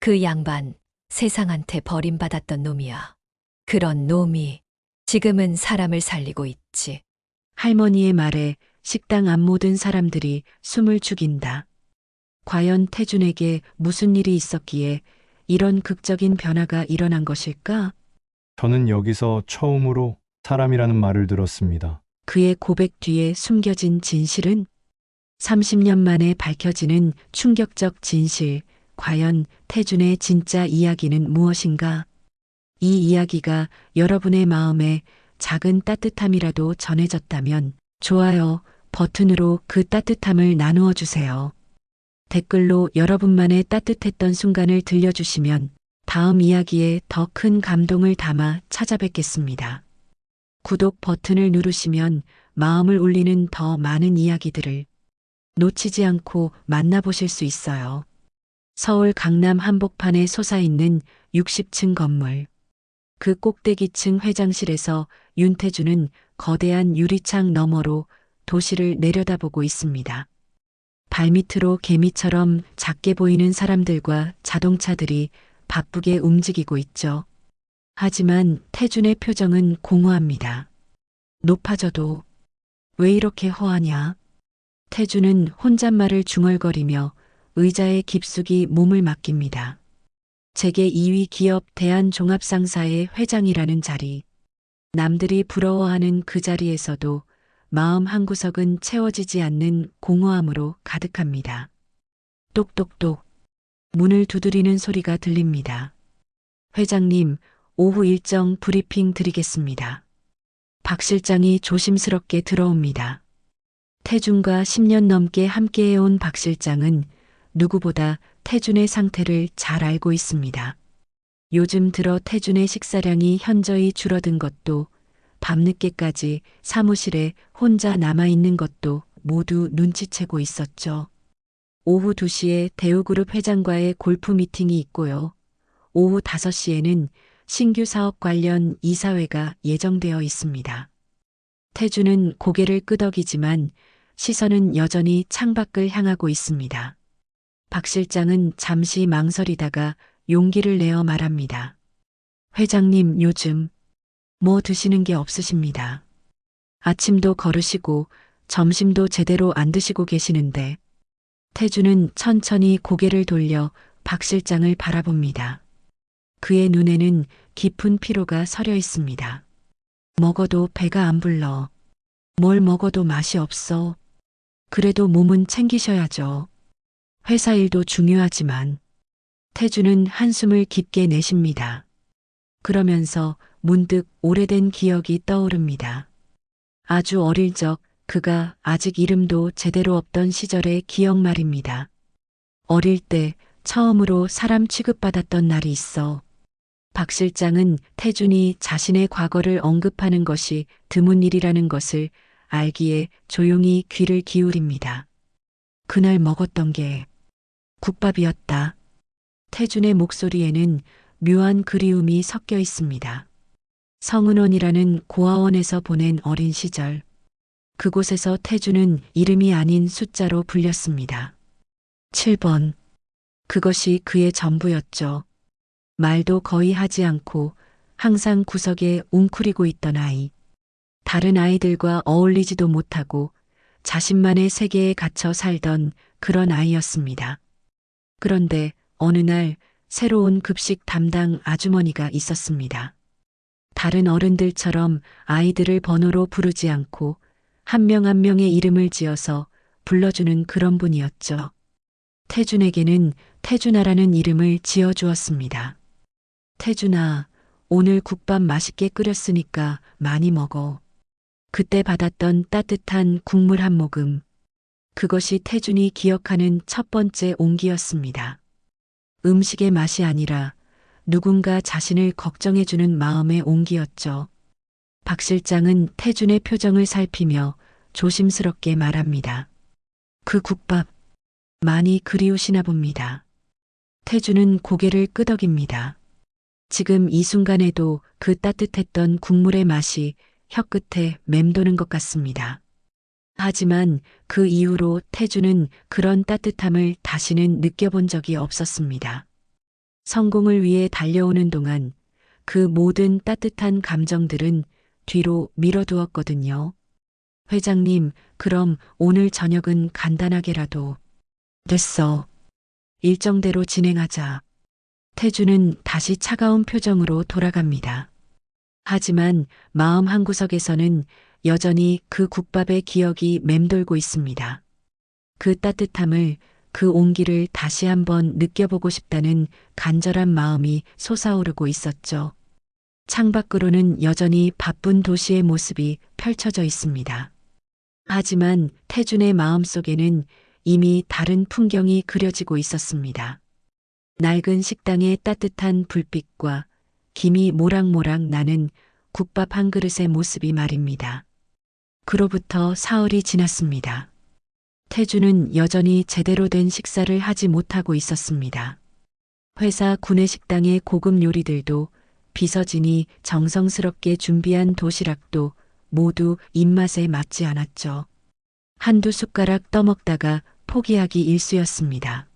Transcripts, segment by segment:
그 양반 세상한테 버림받았던 놈이야. 그런 놈이 지금은 사람을 살리고 있지. 할머니의 말에 식당 앞 모든 사람들이 숨을 죽인다. 과연 태준에게 무슨 일이 있었기에 이런 극적인 변화가 일어난 것일까? 저는 여기서 처음으로 사람이라는 말을 들었습니다. 그의 고백 뒤에 숨겨진 진실은 30년 만에 밝혀지는 충격적 진실. 과연 태준의 진짜 이야기는 무엇인가? 이 이야기가 여러분의 마음에 작은 따뜻함이라도 전해졌다면 좋아요 버튼으로 그 따뜻함을 나누어 주세요. 댓글로 여러분만의 따뜻했던 순간을 들려주시면 다음 이야기에 더 큰 감동을 담아 찾아뵙겠습니다. 구독 버튼을 누르시면 마음을 울리는 더 많은 이야기들을 놓치지 않고 만나보실 수 있어요. 서울 강남 한복판에 솟아있는 60층 건물. 그 꼭대기층 회장실에서 윤태주는 거대한 유리창 너머로 도시를 내려다보고 있습니다. 발밑으로 개미처럼 작게 보이는 사람들과 자동차들이 바쁘게 움직이고 있죠. 하지만 태준의 표정은 공허합니다. 높아져도 왜 이렇게 허하냐? 태준은 혼잣말을 중얼거리며 의자에 깊숙이 몸을 맡깁니다. 재계 2위 기업 대한종합상사의 회장이라는 자리. 남들이 부러워하는 그 자리에서도 마음 한구석은 채워지지 않는 공허함으로 가득합니다. 똑똑똑. 문을 두드리는 소리가 들립니다. 회장님, 오후 일정 브리핑 드리겠습니다. 박 실장이 조심스럽게 들어옵니다. 태준과 10년 넘게 함께해온 박 실장은 누구보다 태준의 상태를 잘 알고 있습니다. 요즘 들어 태준의 식사량이 현저히 줄어든 것도, 밤늦게까지 사무실에 혼자 남아있는 것도 모두 눈치채고 있었죠. 오후 2시에 대우그룹 회장과의 골프 미팅이 있고요. 오후 5시에는 신규 사업 관련 이사회가 예정되어 있습니다. 태준은 고개를 끄덕이지만 시선은 여전히 창밖을 향하고 있습니다. 박 실장은 잠시 망설이다가 용기를 내어 말합니다. 회장님, 요즘 뭐 드시는 게 없으십니다. 아침도 거르시고 점심도 제대로 안 드시고 계시는데. 태준은 천천히 고개를 돌려 박 실장을 바라봅니다. 그의 눈에는 깊은 피로가 서려 있습니다. 먹어도 배가 안 불러. 뭘 먹어도 맛이 없어. 그래도 몸은 챙기셔야죠. 회사 일도 중요하지만. 태준은 한숨을 깊게 내쉽니다. 그러면서 문득 오래된 기억이 떠오릅니다. 아주 어릴 적 그가 아직 이름도 제대로 없던 시절의 기억 말입니다. 어릴 때 처음으로 사람 취급받았던 날이 있어. 박 실장은 태준이 자신의 과거를 언급하는 것이 드문 일이라는 것을 알기에 조용히 귀를 기울입니다. 그날 먹었던 게 국밥이었다. 태준의 목소리에는 묘한 그리움이 섞여 있습니다. 성은원이라는 고아원에서 보낸 어린 시절. 그곳에서 태준은 이름이 아닌 숫자로 불렸습니다. 7번. 그것이 그의 전부였죠. 말도 거의 하지 않고 항상 구석에 웅크리고 있던 아이. 다른 아이들과 어울리지도 못하고 자신만의 세계에 갇혀 살던 그런 아이였습니다. 그런데 어느 날 새로운 급식 담당 아주머니가 있었습니다. 다른 어른들처럼 아이들을 번호로 부르지 않고 한 명 한 명의 이름을 지어서 불러주는 그런 분이었죠. 태준에게는 태준아라는 이름을 지어주었습니다. 태준아, 오늘 국밥 맛있게 끓였으니까 많이 먹어. 그때 받았던 따뜻한 국물 한 모금. 그것이 태준이 기억하는 첫 번째 온기였습니다. 음식의 맛이 아니라 누군가 자신을 걱정해주는 마음의 온기였죠. 박 실장은 태준의 표정을 살피며 조심스럽게 말합니다. 그 국밥 많이 그리우시나 봅니다. 태준은 고개를 끄덕입니다. 지금 이 순간에도 그 따뜻했던 국물의 맛이 혀끝에 맴도는 것 같습니다. 하지만 그 이후로 태준은 그런 따뜻함을 다시는 느껴본 적이 없었습니다. 성공을 위해 달려오는 동안 그 모든 따뜻한 감정들은 뒤로 밀어두었거든요. 회장님, 그럼 오늘 저녁은 간단하게라도. 됐어. 일정대로 진행하자. 태주는 다시 차가운 표정으로 돌아갑니다. 하지만 마음 한구석에서는 여전히 그 국밥의 기억이 맴돌고 있습니다. 그 따뜻함을, 그 온기를 다시 한번 느껴보고 싶다는 간절한 마음이 솟아오르고 있었죠. 창밖으로는 여전히 바쁜 도시의 모습이 펼쳐져 있습니다. 하지만 태준의 마음속에는 이미 다른 풍경이 그려지고 있었습니다. 낡은 식당의 따뜻한 불빛과 김이 모락모락 나는 국밥 한 그릇의 모습이 말입니다. 그로부터 사흘이 지났습니다. 태주는 여전히 제대로 된 식사를 하지 못하고 있었습니다. 회사 구내식당의 고급 요리들도 비서진이 정성스럽게 준비한 도시락도 모두 입맛에 맞지 않았죠. 한두 숟가락 떠먹다가 포기하기 일쑤였습니다.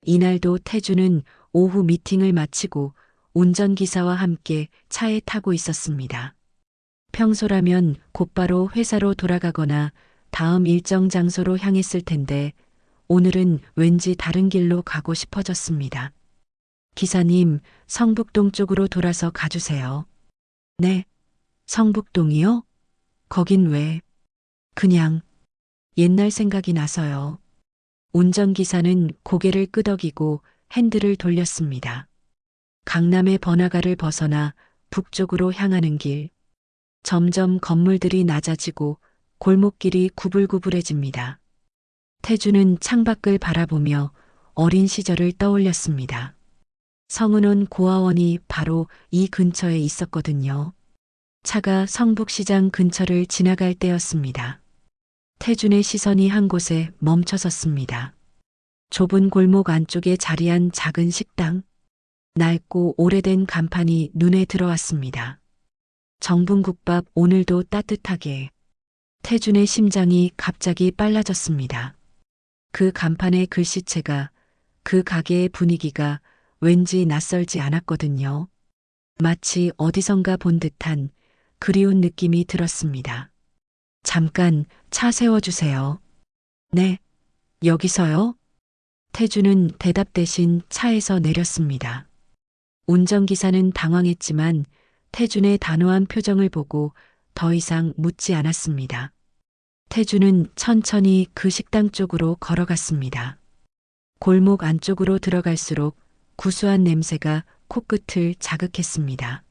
이날도 태주는 오후 미팅을 마치고 운전기사와 함께 차에 타고 있었습니다. 평소라면 곧바로 회사로 돌아가거나 다음 일정 장소로 향했을 텐데 오늘은 왠지 다른 길로 가고 싶어졌습니다. 기사님, 성북동 쪽으로 돌아서 가주세요. 네, 성북동이요? 거긴 왜? 그냥 옛날 생각이 나서요. 운전기사는 고개를 끄덕이고 핸들을 돌렸습니다. 강남의 번화가를 벗어나 북쪽으로 향하는 길. 점점 건물들이 낮아지고 골목길이 구불구불해집니다. 태주는 창밖을 바라보며 어린 시절을 떠올렸습니다. 성은원 고아원이 바로 이 근처에 있었거든요. 차가 성북시장 근처를 지나갈 때였습니다. 태준의 시선이 한 곳에 멈춰섰습니다. 좁은 골목 안쪽에 자리한 작은 식당. 낡고 오래된 간판이 눈에 들어왔습니다. 정분국밥 오늘도 따뜻하게. 태준의 심장이 갑자기 빨라졌습니다. 그 간판의 글씨체가, 그 가게의 분위기가 왠지 낯설지 않았거든요. 마치 어디선가 본 듯한 그리운 느낌이 들었습니다. 잠깐 차 세워주세요. 네, 여기서요? 태주는 대답 대신 차에서 내렸습니다. 운전기사는 당황했지만 태준의 단호한 표정을 보고 더 이상 묻지 않았습니다. 태주는 천천히 그 식당 쪽으로 걸어갔습니다. 골목 안쪽으로 들어갈수록 구수한 냄새가 코끝을 자극했습니다.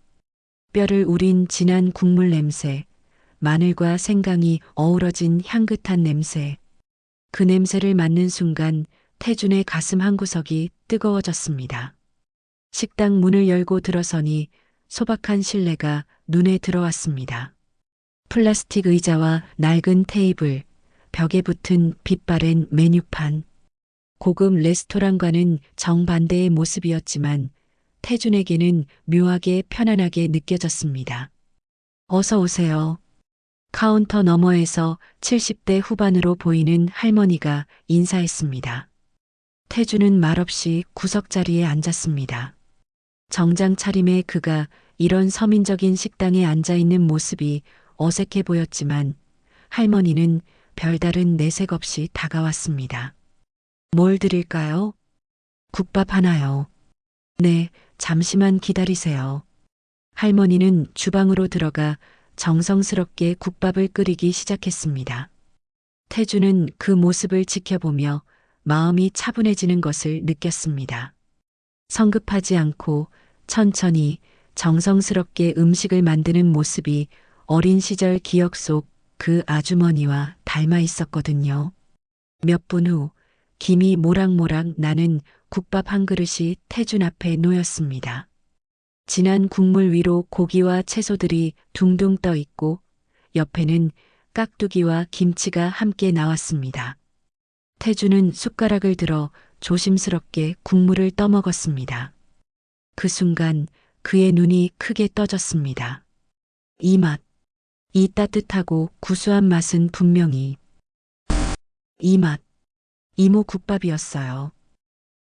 뼈를 우린 진한 국물 냄새, 마늘과 생강이 어우러진 향긋한 냄새. 그 냄새를 맡는 순간 태준의 가슴 한구석이 뜨거워졌습니다. 식당 문을 열고 들어서니 소박한 실내가 눈에 들어왔습니다. 플라스틱 의자와 낡은 테이블, 벽에 붙은 빛바랜 메뉴판. 고급 레스토랑과는 정반대의 모습이었지만 태준에게는 묘하게 편안하게 느껴졌습니다. 어서 오세요. 카운터 너머에서 70대 후반으로 보이는 할머니가 인사했습니다. 태준은 말없이 구석자리에 앉았습니다. 정장 차림의 그가 이런 서민적인 식당에 앉아있는 모습이 어색해 보였지만 할머니는 별다른 내색 없이 다가왔습니다. 뭘 드릴까요? 국밥 하나요. 네, 잠시만 기다리세요. 할머니는 주방으로 들어가 정성스럽게 국밥을 끓이기 시작했습니다. 태주는 그 모습을 지켜보며 마음이 차분해지는 것을 느꼈습니다. 성급하지 않고 천천히 정성스럽게 음식을 만드는 모습이 어린 시절 기억 속 그 아주머니와 닮아 있었거든요. 몇 분 후 김이 모락모락 나는 국밥 한 그릇이 태준 앞에 놓였습니다. 진한 국물 위로 고기와 채소들이 둥둥 떠 있고 옆에는 깍두기와 김치가 함께 나왔습니다. 태준은 숟가락을 들어 조심스럽게 국물을 떠먹었습니다. 그 순간 그의 눈이 크게 떠졌습니다. 이 맛, 이 따뜻하고 구수한 맛은 분명히 이 맛, 이모 국밥이었어요.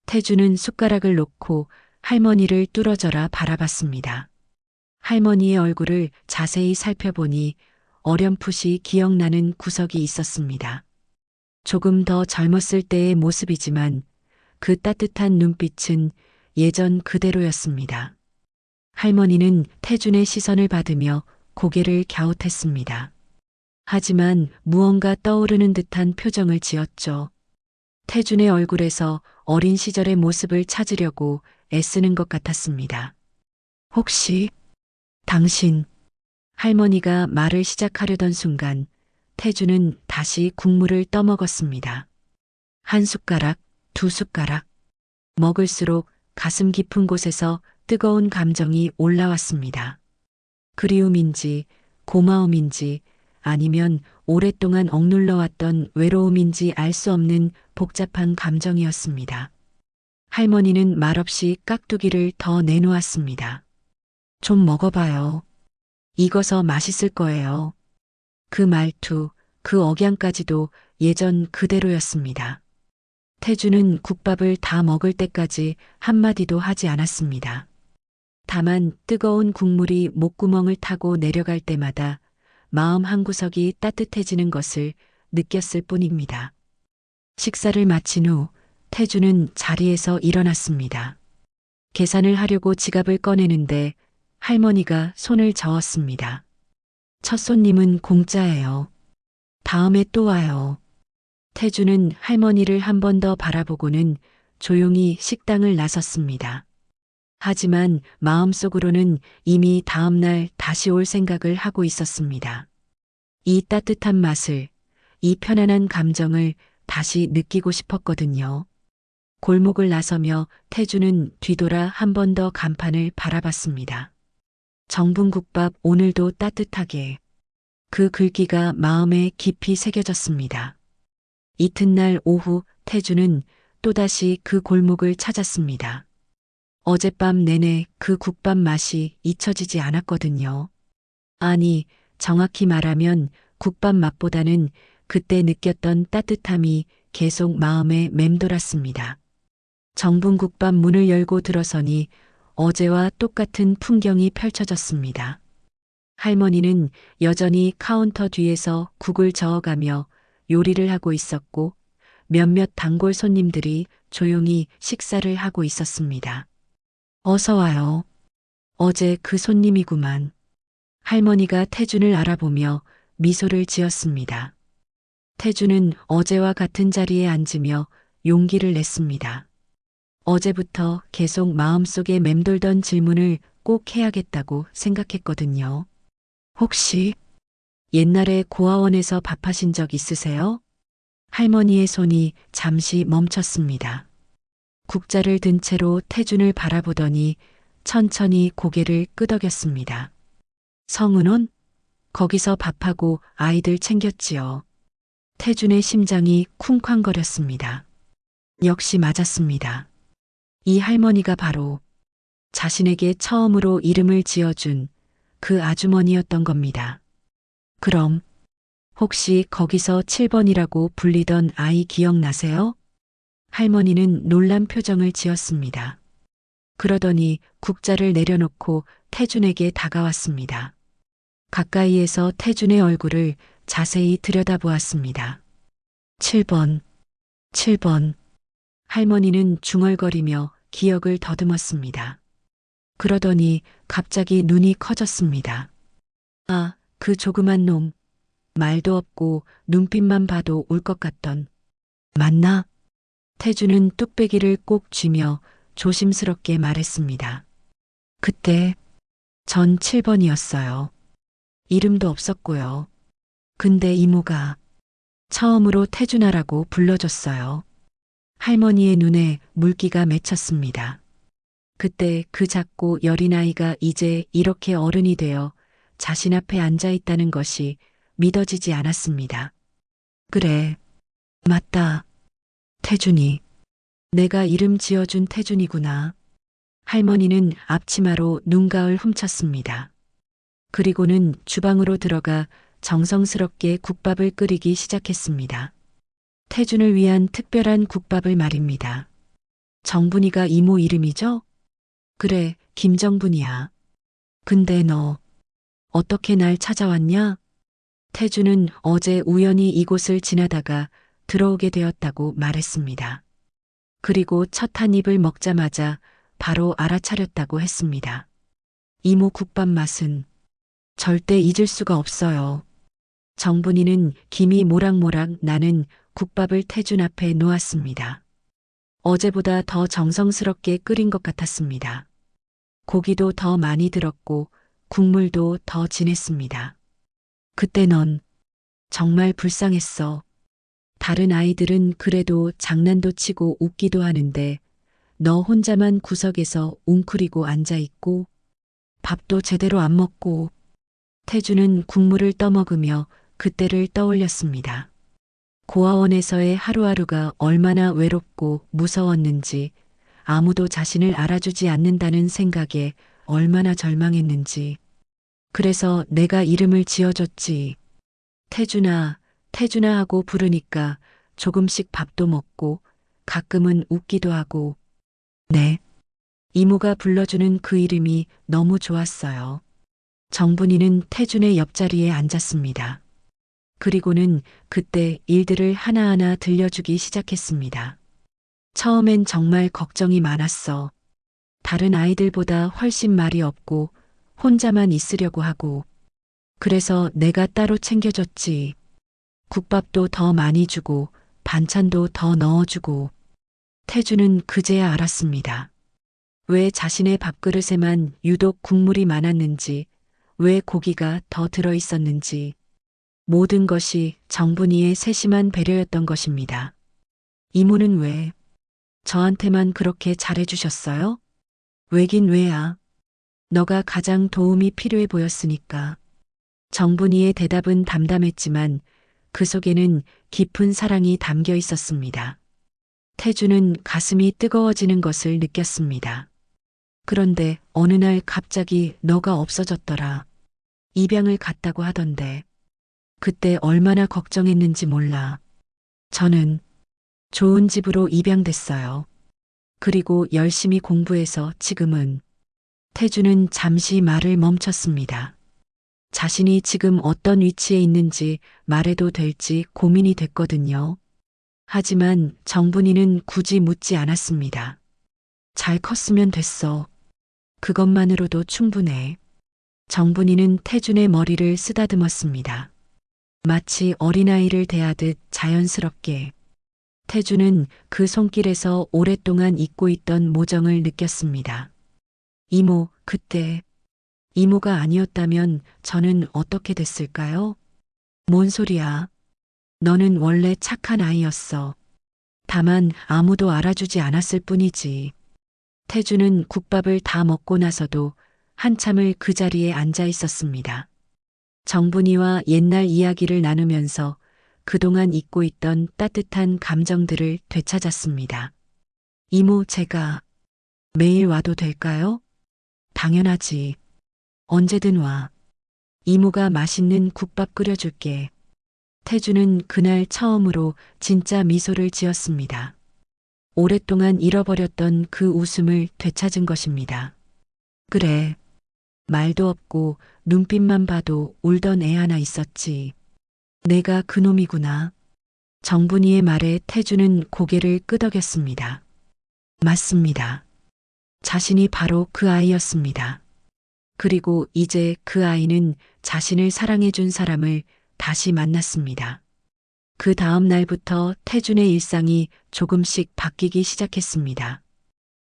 태준은 숟가락을 놓고 할머니를 뚫어져라 바라봤습니다. 할머니의 얼굴을 자세히 살펴보니 어렴풋이 기억나는 구석이 있었습니다. 조금 더 젊었을 때의 모습이지만 그 따뜻한 눈빛은 예전 그대로였습니다. 할머니는 태준의 시선을 받으며 고개를 갸웃했습니다. 하지만 무언가 떠오르는 듯한 표정을 지었죠. 태준의 얼굴에서 어린 시절의 모습을 찾으려고 애쓰는 것 같았습니다. 혹시 당신, 할머니가 말을 시작하려던 순간 태준은 다시 국물을 떠먹었습니다. 한 숟가락, 두 숟가락. 먹을수록 가슴 깊은 곳에서 뜨거운 감정이 올라왔습니다. 그리움인지, 고마움인지, 아니면 오랫동안 억눌러왔던 외로움인지 알 수 없는 복잡한 감정이었습니다. 할머니는 말없이 깍두기를 더 내놓았습니다. 좀 먹어봐요. 익어서 맛있을 거예요. 그 말투, 그 억양까지도 예전 그대로였습니다. 태주는 국밥을 다 먹을 때까지 한마디도 하지 않았습니다. 다만 뜨거운 국물이 목구멍을 타고 내려갈 때마다 마음 한구석이 따뜻해지는 것을 느꼈을 뿐입니다. 식사를 마친 후 태주는 자리에서 일어났습니다. 계산을 하려고 지갑을 꺼내는데 할머니가 손을 저었습니다. 첫 손님은 공짜예요. 다음에 또 와요. 태주는 할머니를 한 번 더 바라보고는 조용히 식당을 나섰습니다. 하지만 마음속으로는 이미 다음날 다시 올 생각을 하고 있었습니다. 이 따뜻한 맛을, 이 편안한 감정을 다시 느끼고 싶었거든요. 골목을 나서며 태주는 뒤돌아 한 번 더 간판을 바라봤습니다. 정분국밥 오늘도 따뜻하게. 그 글귀가 마음에 깊이 새겨졌습니다. 이튿날 오후 태주는 또다시 그 골목을 찾았습니다. 어젯밤 내내 그 국밥 맛이 잊혀지지 않았거든요. 아니, 정확히 말하면 국밥 맛보다는 그때 느꼈던 따뜻함이 계속 마음에 맴돌았습니다. 정분국밥 문을 열고 들어서니 어제와 똑같은 풍경이 펼쳐졌습니다. 할머니는 여전히 카운터 뒤에서 국을 저어가며 요리를 하고 있었고 몇몇 단골 손님들이 조용히 식사를 하고 있었습니다. 어서 와요. 어제 그 손님이구만. 할머니가 태준을 알아보며 미소를 지었습니다. 태준은 어제와 같은 자리에 앉으며 용기를 냈습니다. 어제부터 계속 마음속에 맴돌던 질문을 꼭 해야겠다고 생각했거든요. 혹시 옛날에 고아원에서 밥하신 적 있으세요? 할머니의 손이 잠시 멈췄습니다. 국자를 든 채로 태준을 바라보더니 천천히 고개를 끄덕였습니다. 성은원? 거기서 밥하고 아이들 챙겼지요. 태준의 심장이 쿵쾅거렸습니다. 역시 맞았습니다. 이 할머니가 바로 자신에게 처음으로 이름을 지어준 그 아주머니였던 겁니다. 그럼 혹시 거기서 7번이라고 불리던 아이 기억나세요? 할머니는 놀란 표정을 지었습니다. 그러더니 국자를 내려놓고 태준에게 다가왔습니다. 가까이에서 태준의 얼굴을 자세히 들여다보았습니다. 7번, 7번. 할머니는 중얼거리며 기억을 더듬었습니다. 그러더니 갑자기 눈이 커졌습니다. 아, 그 조그만 놈. 말도 없고 눈빛만 봐도 울 것 같던. 맞나? 태주는 뚝배기를 꼭 쥐며 조심스럽게 말했습니다. 그때 전 7번이었어요. 이름도 없었고요. 근데 이모가 처음으로 태준아라고 불러줬어요. 할머니의 눈에 물기가 맺혔습니다. 그때 그 작고 여린 아이가 이제 이렇게 어른이 되어 자신 앞에 앉아 있다는 것이 믿어지지 않았습니다. 그래, 맞다. 태준이. 내가 이름 지어준 태준이구나. 할머니는 앞치마로 눈가을 훔쳤습니다. 그리고는 주방으로 들어가 정성스럽게 국밥을 끓이기 시작했습니다. 태준을 위한 특별한 국밥을 말입니다. 정분이가 이모 이름이죠? 그래, 김정분이야. 근데 너 어떻게 날 찾아왔냐? 태주는 어제 우연히 이곳을 지나다가 들어오게 되었다고 말했습니다. 그리고 첫 한 입을 먹자마자 바로 알아차렸다고 했습니다. 이모 국밥 맛은 절대 잊을 수가 없어요. 정분이는 김이 모락모락 나는 국밥을 태준 앞에 놓았습니다. 어제보다 더 정성스럽게 끓인 것 같았습니다. 고기도 더 많이 들었고 국물도 더 진했습니다. 그때 넌 정말 불쌍했어. 다른 아이들은 그래도 장난도 치고 웃기도 하는데 너 혼자만 구석에서 웅크리고 앉아있고 밥도 제대로 안 먹고. 태주는 국물을 떠먹으며 그때를 떠올렸습니다. 고아원에서의 하루하루가 얼마나 외롭고 무서웠는지, 아무도 자신을 알아주지 않는다는 생각에 얼마나 절망했는지. 그래서 내가 이름을 지어줬지. 태준아, 태준아 하고 부르니까 조금씩 밥도 먹고 가끔은 웃기도 하고. 네. 이모가 불러주는 그 이름이 너무 좋았어요. 정분이는 태준의 옆자리에 앉았습니다. 그리고는 그때 일들을 하나하나 들려주기 시작했습니다. 처음엔 정말 걱정이 많았어. 다른 아이들보다 훨씬 말이 없고 혼자만 있으려고 하고. 그래서 내가 따로 챙겨줬지. 국밥도 더 많이 주고 반찬도 더 넣어주고. 태주는 그제야 알았습니다. 왜 자신의 밥그릇에만 유독 국물이 많았는지, 왜 고기가 더 들어있었는지. 모든 것이 정분이의 세심한 배려였던 것입니다. 이모는 왜 저한테만 그렇게 잘해주셨어요? 왜긴 왜야. 너가 가장 도움이 필요해 보였으니까. 정분이의 대답은 담담했지만 그 속에는 깊은 사랑이 담겨 있었습니다. 태주는 가슴이 뜨거워지는 것을 느꼈습니다. 그런데 어느 날 갑자기 너가 없어졌더라. 입양을 갔다고 하던데. 그때 얼마나 걱정했는지 몰라. 저는 좋은 집으로 입양됐어요. 그리고 열심히 공부해서 지금은. 태주는 잠시 말을 멈췄습니다. 자신이 지금 어떤 위치에 있는지 말해도 될지 고민이 됐거든요. 하지만 정분이는 굳이 묻지 않았습니다. 잘 컸으면 됐어. 그것만으로도 충분해. 정분이는 태준의 머리를 쓰다듬었습니다. 마치 어린아이를 대하듯 자연스럽게. 태준은 그 손길에서 오랫동안 잊고 있던 모정을 느꼈습니다. 이모, 그때 이모가 아니었다면 저는 어떻게 됐을까요? 뭔 소리야. 너는 원래 착한 아이였어. 다만 아무도 알아주지 않았을 뿐이지. 태주는 국밥을 다 먹고 나서도 한참을 그 자리에 앉아 있었습니다. 정분이와 옛날 이야기를 나누면서 그동안 잊고 있던 따뜻한 감정들을 되찾았습니다. 이모, 제가 매일 와도 될까요? 당연하지. 언제든 와. 이모가 맛있는 국밥 끓여줄게. 태주는 그날 처음으로 진짜 미소를 지었습니다. 오랫동안 잃어버렸던 그 웃음을 되찾은 것입니다. 그래. 말도 없고 눈빛만 봐도 울던 애 하나 있었지. 내가 그놈이구나. 정분이의 말에 태주는 고개를 끄덕였습니다. 맞습니다. 자신이 바로 그 아이였습니다. 그리고 이제 그 아이는 자신을 사랑해준 사람을 다시 만났습니다. 그 다음 날부터 태준의 일상이 조금씩 바뀌기 시작했습니다.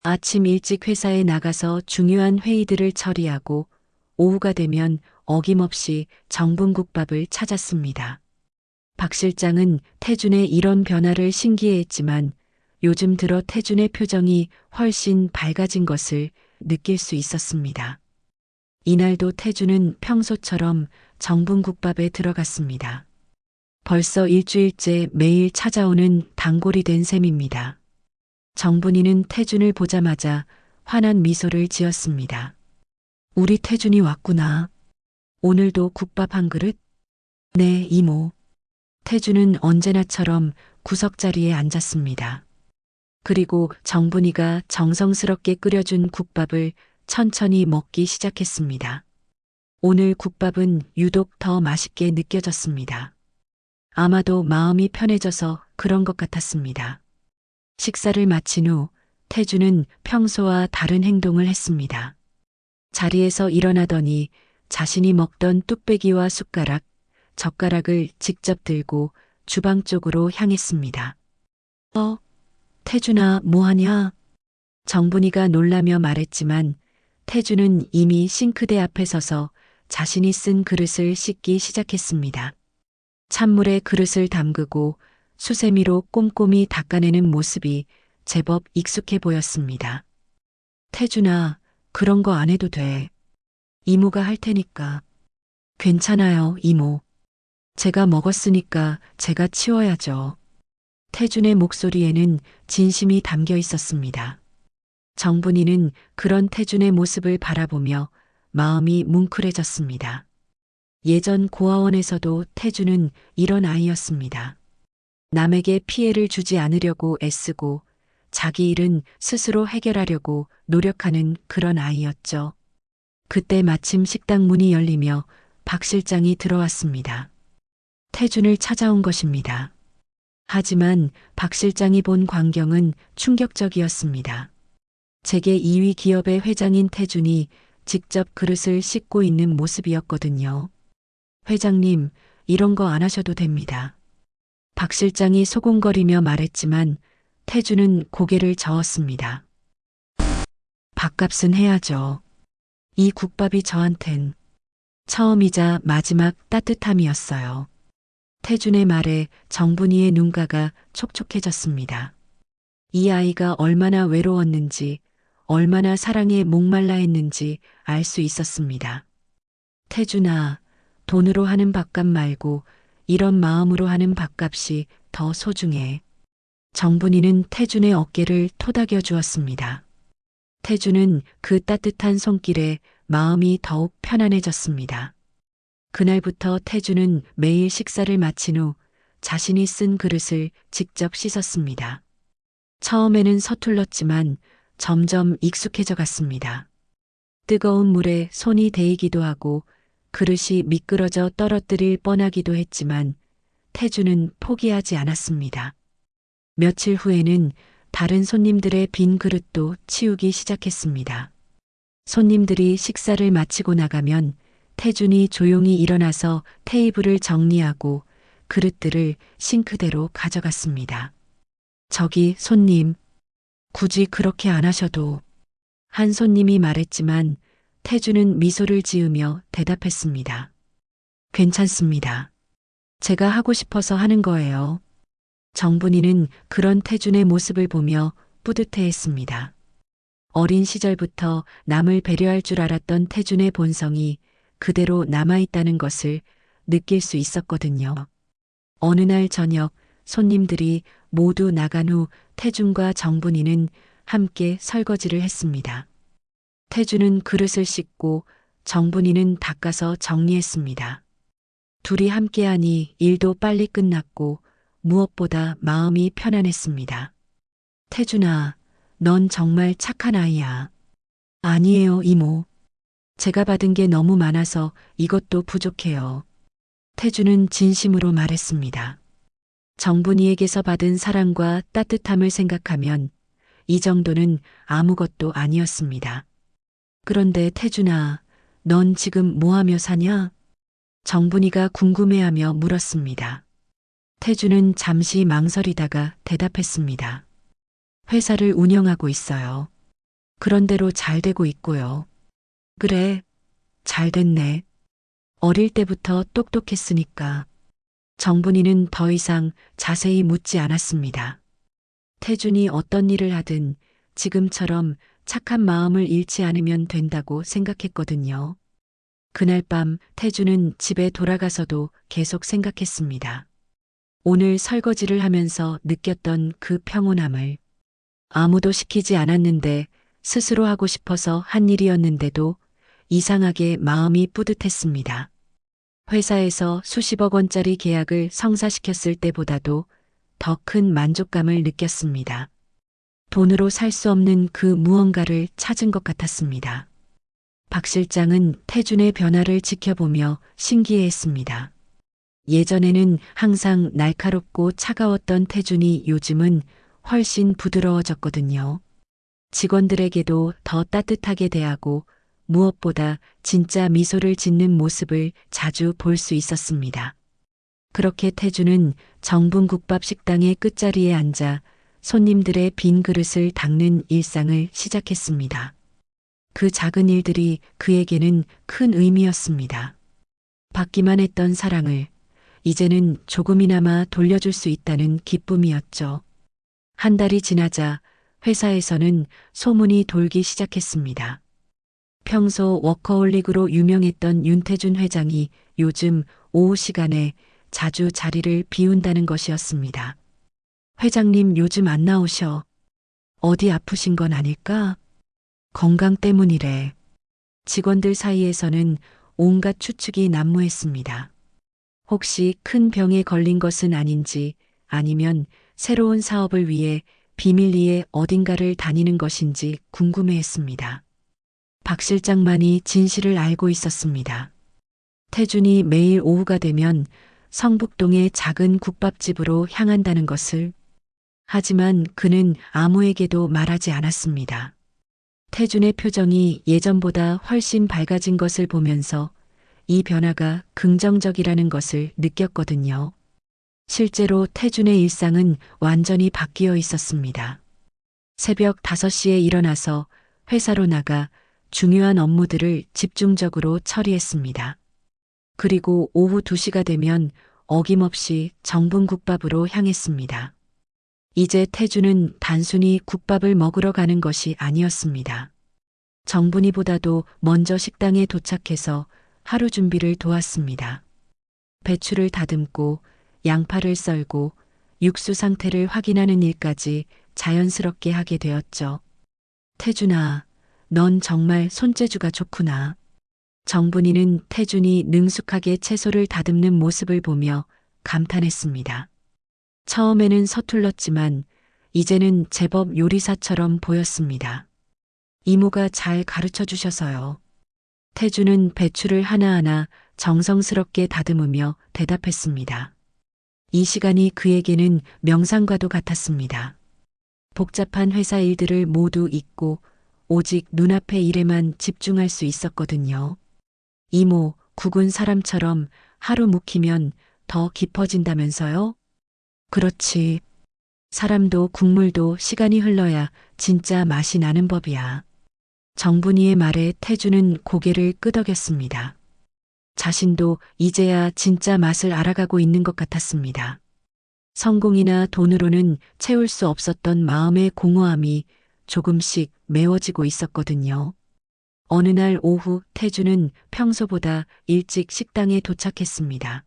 아침 일찍 회사에 나가서 중요한 회의들을 처리하고 오후가 되면 어김없이 정분국밥을 찾았습니다. 박 실장은 태준의 이런 변화를 신기해했지만 요즘 들어 태준의 표정이 훨씬 밝아진 것을 느낄 수 있었습니다. 이날도 태준은 평소처럼 정분국밥에 들어갔습니다. 벌써 일주일째 매일 찾아오는 단골이 된 셈입니다. 정분이는 태준을 보자마자 환한 미소를 지었습니다. 우리 태준이 왔구나. 오늘도 국밥 한 그릇? 네, 이모. 태준은 언제나처럼 구석자리에 앉았습니다. 그리고 정분이가 정성스럽게 끓여준 국밥을 천천히 먹기 시작했습니다. 오늘 국밥은 유독 더 맛있게 느껴졌습니다. 아마도 마음이 편해져서 그런 것 같았습니다. 식사를 마친 후 태주는 평소와 다른 행동을 했습니다. 자리에서 일어나더니 자신이 먹던 뚝배기와 숟가락, 젓가락을 직접 들고 주방 쪽으로 향했습니다. 태준아, 뭐하냐? 정분이가 놀라며 말했지만 태준은 이미 싱크대 앞에 서서 자신이 쓴 그릇을 씻기 시작했습니다. 찬물에 그릇을 담그고 수세미로 꼼꼼히 닦아내는 모습이 제법 익숙해 보였습니다. 태준아, 그런 거 안 해도 돼. 이모가 할 테니까. 괜찮아요, 이모. 제가 먹었으니까 제가 치워야죠. 태준의 목소리에는 진심이 담겨 있었습니다. 정분이는 그런 태준의 모습을 바라보며 마음이 뭉클해졌습니다. 예전 고아원에서도 태준은 이런 아이였습니다. 남에게 피해를 주지 않으려고 애쓰고 자기 일은 스스로 해결하려고 노력하는 그런 아이였죠. 그때 마침 식당 문이 열리며 박 실장이 들어왔습니다. 태준을 찾아온 것입니다. 하지만 박 실장이 본 광경은 충격적이었습니다. 재계 2위 기업의 회장인 태준이 직접 그릇을 씻고 있는 모습이었거든요. 회장님, 이런 거 안 하셔도 됩니다. 박 실장이 소곤거리며 말했지만 태준은 고개를 저었습니다. 밥값은 해야죠. 이 국밥이 저한텐 처음이자 마지막 따뜻함이었어요. 태준의 말에 정분이의 눈가가 촉촉해졌습니다. 이 아이가 얼마나 외로웠는지, 얼마나 사랑에 목말라 했는지 알 수 있었습니다. 태준아, 돈으로 하는 밥값 말고 이런 마음으로 하는 밥값이 더 소중해. 정분이는 태준의 어깨를 토닥여 주었습니다. 태준은 그 따뜻한 손길에 마음이 더욱 편안해졌습니다. 그날부터 태준은 매일 식사를 마친 후 자신이 쓴 그릇을 직접 씻었습니다. 처음에는 서툴렀지만 점점 익숙해져 갔습니다. 뜨거운 물에 손이 데이기도 하고 그릇이 미끄러져 떨어뜨릴 뻔하기도 했지만 태준은 포기하지 않았습니다. 며칠 후에는 다른 손님들의 빈 그릇도 치우기 시작했습니다. 손님들이 식사를 마치고 나가면 태준이 조용히 일어나서 테이블을 정리하고 그릇들을 싱크대로 가져갔습니다. 저기 손님, 굳이 그렇게 안 하셔도. 한 손님이 말했지만 태준은 미소를 지으며 대답했습니다. 괜찮습니다. 제가 하고 싶어서 하는 거예요. 정분이는 그런 태준의 모습을 보며 뿌듯해했습니다. 어린 시절부터 남을 배려할 줄 알았던 태준의 본성이 그대로 남아있다는 것을 느낄 수 있었거든요. 어느 날 저녁 손님들이 모두 나간 후 태준과 정분이는 함께 설거지를 했습니다. 태준은 그릇을 씻고 정분이는 닦아서 정리했습니다. 둘이 함께하니 일도 빨리 끝났고 무엇보다 마음이 편안했습니다. 태준아, 넌 정말 착한 아이야. 아니에요, 이모. 제가 받은 게 너무 많아서 이것도 부족해요. 태준은 진심으로 말했습니다. 정분이에게서 받은 사랑과 따뜻함을 생각하면 이 정도는 아무것도 아니었습니다. 그런데 태준아, 넌 지금 뭐 하며 사냐? 정분이가 궁금해하며 물었습니다. 태준은 잠시 망설이다가 대답했습니다. 회사를 운영하고 있어요. 그런대로 잘 되고 있고요. 그래, 잘 됐네. 어릴 때부터 똑똑했으니까. 정분이는 더 이상 자세히 묻지 않았습니다. 태준이 어떤 일을 하든 지금처럼 착한 마음을 잃지 않으면 된다고 생각했거든요. 그날 밤 태준은 집에 돌아가서도 계속 생각했습니다. 오늘 설거지를 하면서 느꼈던 그 평온함을. 아무도 시키지 않았는데 스스로 하고 싶어서 한 일이었는데도 이상하게 마음이 뿌듯했습니다. 회사에서 수십억 원짜리 계약을 성사시켰을 때보다도 더 큰 만족감을 느꼈습니다. 돈으로 살 수 없는 그 무언가를 찾은 것 같았습니다. 박 실장은 태준의 변화를 지켜보며 신기해했습니다. 예전에는 항상 날카롭고 차가웠던 태준이 요즘은 훨씬 부드러워졌거든요. 직원들에게도 더 따뜻하게 대하고 무엇보다 진짜 미소를 짓는 모습을 자주 볼 수 있었습니다. 그렇게 태준은 정bun국밥 식당의 끝자리에 앉아 손님들의 빈 그릇을 닦는 일상을 시작했습니다. 그 작은 일들이 그에게는 큰 의미였습니다. 받기만 했던 사랑을 이제는 조금이나마 돌려줄 수 있다는 기쁨이었죠. 한 달이 지나자 회사에서는 소문이 돌기 시작했습니다. 평소 워커홀릭으로 유명했던 윤태준 회장이 요즘 오후 시간에 자주 자리를 비운다는 것이었습니다. 회장님 요즘 안 나오셔. 어디 아프신 건 아닐까? 건강 때문이래. 직원들 사이에서는 온갖 추측이 난무했습니다. 혹시 큰 병에 걸린 것은 아닌지 아니면 새로운 사업을 위해 비밀리에 어딘가를 다니는 것인지 궁금해했습니다. 박 실장만이 진실을 알고 있었습니다. 태준이 매일 오후가 되면 성북동의 작은 국밥집으로 향한다는 것을. 하지만 그는 아무에게도 말하지 않았습니다. 태준의 표정이 예전보다 훨씬 밝아진 것을 보면서 이 변화가 긍정적이라는 것을 느꼈거든요. 실제로 태준의 일상은 완전히 바뀌어 있었습니다. 새벽 5시에 일어나서 회사로 나가 중요한 업무들을 집중적으로 처리했습니다. 그리고 오후 2시가 되면 어김없이 정bun국밥으로 향했습니다. 이제 태준은 단순히 국밥을 먹으러 가는 것이 아니었습니다. 정분이보다도 먼저 식당에 도착해서 하루 준비를 도왔습니다. 배추를 다듬고 양파를 썰고 육수 상태를 확인하는 일까지 자연스럽게 하게 되었죠. 태준아, 넌 정말 손재주가 좋구나. 정분이는 태준이 능숙하게 채소를 다듬는 모습을 보며 감탄했습니다. 처음에는 서툴렀지만 이제는 제법 요리사처럼 보였습니다. 이모가 잘 가르쳐 주셔서요. 태준은 배추를 하나하나 정성스럽게 다듬으며 대답했습니다. 이 시간이 그에게는 명상과도 같았습니다. 복잡한 회사 일들을 모두 잊고 오직 눈앞의 일에만 집중할 수 있었거든요. 이모, 국은 사람처럼 하루 묵히면 더 깊어진다면서요? 그렇지. 사람도 국물도 시간이 흘러야 진짜 맛이 나는 법이야. 정분이의 말에 태준은 고개를 끄덕였습니다. 자신도 이제야 진짜 맛을 알아가고 있는 것 같았습니다. 성공이나 돈으로는 채울 수 없었던 마음의 공허함이 조금씩 메워지고 있었거든요. 어느 날 오후 태준은 평소보다 일찍 식당에 도착했습니다.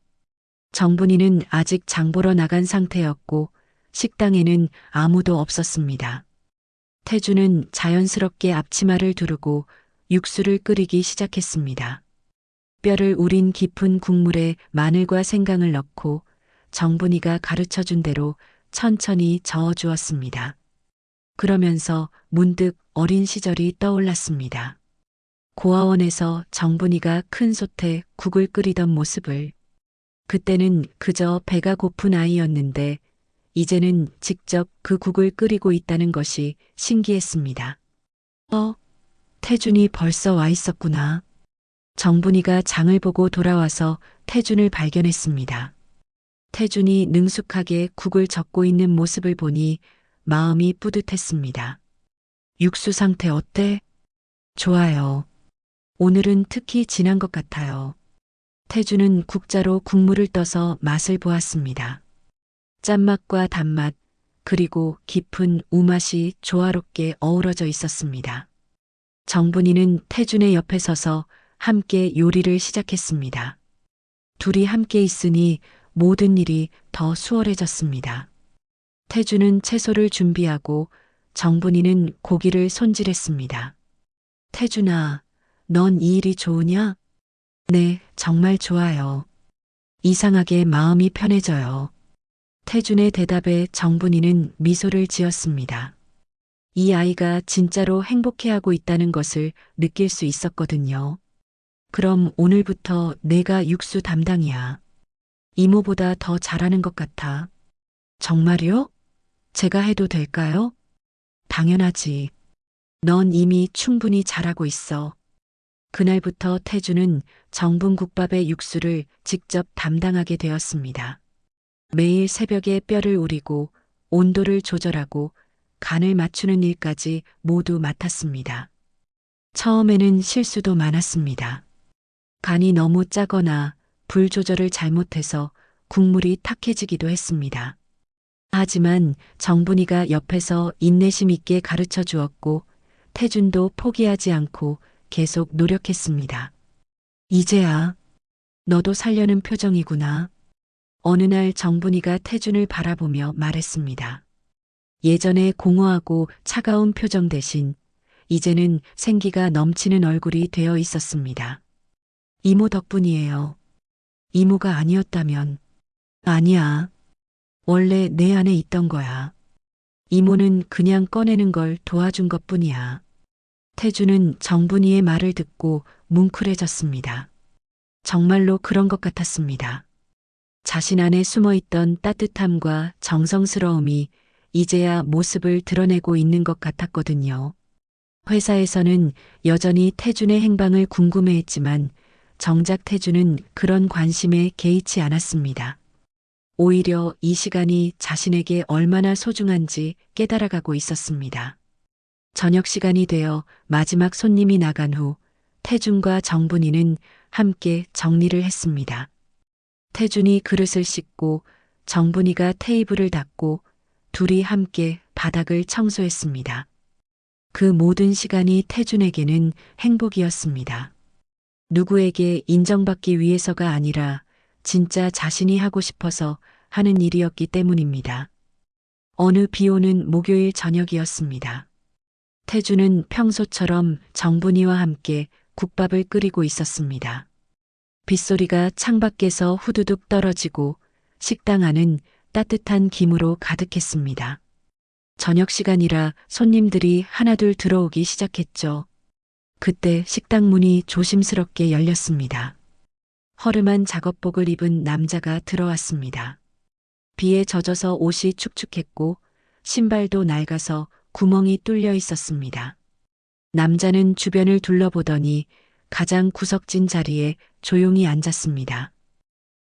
정분이는 아직 장 보러 나간 상태였고 식당에는 아무도 없었습니다. 태준은 자연스럽게 앞치마를 두르고 육수를 끓이기 시작했습니다. 뼈를 우린 깊은 국물에 마늘과 생강을 넣고 정분이가 가르쳐준 대로 천천히 저어주었습니다. 그러면서 문득 어린 시절이 떠올랐습니다. 고아원에서 정분이가 큰 솥에 국을 끓이던 모습을. 그때는 그저 배가 고픈 아이였는데 이제는 직접 그 국을 끓이고 있다는 것이 신기했습니다. 태준이 벌써 와 있었구나. 정분이가 장을 보고 돌아와서 태준을 발견했습니다. 태준이 능숙하게 국을 젓고 있는 모습을 보니 마음이 뿌듯했습니다. 육수 상태 어때? 좋아요. 오늘은 특히 진한 것 같아요. 태준은 국자로 국물을 떠서 맛을 보았습니다. 짠맛과 단맛, 그리고 깊은 우맛이 조화롭게 어우러져 있었습니다. 정분이는 태준의 옆에 서서 함께 요리를 시작했습니다. 둘이 함께 있으니 모든 일이 더 수월해졌습니다. 태준은 채소를 준비하고 정분이는 고기를 손질했습니다. 태준아, 넌 이 일이 좋으냐? 네, 정말 좋아요. 이상하게 마음이 편해져요. 태준의 대답에 정분이는 미소를 지었습니다. 이 아이가 진짜로 행복해하고 있다는 것을 느낄 수 있었거든요. 그럼 오늘부터 내가 육수 담당이야. 이모보다 더 잘하는 것 같아. 정말요? 제가 해도 될까요? 당연하지. 넌 이미 충분히 잘하고 있어. 그날부터 태주는 정분국밥의 육수를 직접 담당하게 되었습니다. 매일 새벽에 뼈를 우리고 온도를 조절하고 간을 맞추는 일까지 모두 맡았습니다. 처음에는 실수도 많았습니다. 간이 너무 짜거나 불 조절을 잘못해서 국물이 탁해지기도 했습니다. 하지만 정분이가 옆에서 인내심 있게 가르쳐 주었고 태준도 포기하지 않고 계속 노력했습니다. 이제야 너도 살려는 표정이구나. 어느 날 정분이가 태준을 바라보며 말했습니다. 예전에 공허하고 차가운 표정 대신 이제는 생기가 넘치는 얼굴이 되어 있었습니다. 이모 덕분이에요. 이모가 아니었다면. 아니야. 원래 내 안에 있던 거야. 이모는 그냥 꺼내는 걸 도와준 것뿐이야. 태주는 정분이의 말을 듣고 뭉클해졌습니다. 정말로 그런 것 같았습니다. 자신 안에 숨어있던 따뜻함과 정성스러움이 이제야 모습을 드러내고 있는 것 같았거든요. 회사에서는 여전히 태준의 행방을 궁금해했지만 정작 태준은 그런 관심에 개의치 않았습니다. 오히려 이 시간이 자신에게 얼마나 소중한지 깨달아가고 있었습니다. 저녁 시간이 되어 마지막 손님이 나간 후 태준과 정분이는 함께 정리를 했습니다. 태준이 그릇을 씻고 정분이가 테이블을 닦고 둘이 함께 바닥을 청소했습니다. 그 모든 시간이 태준에게는 행복이었습니다. 누구에게 인정받기 위해서가 아니라 진짜 자신이 하고 싶어서 하는 일이었기 때문입니다. 어느 비 오는 목요일 저녁이었습니다. 태주는 평소처럼 정분이와 함께 국밥을 끓이고 있었습니다. 빗소리가 창밖에서 후두둑 떨어지고 식당 안은 따뜻한 김으로 가득했습니다. 저녁 시간이라 손님들이 하나둘 들어오기 시작했죠. 그때 식당 문이 조심스럽게 열렸습니다. 허름한 작업복을 입은 남자가 들어왔습니다. 비에 젖어서 옷이 축축했고 신발도 낡아서 구멍이 뚫려 있었습니다. 남자는 주변을 둘러보더니 가장 구석진 자리에 조용히 앉았습니다.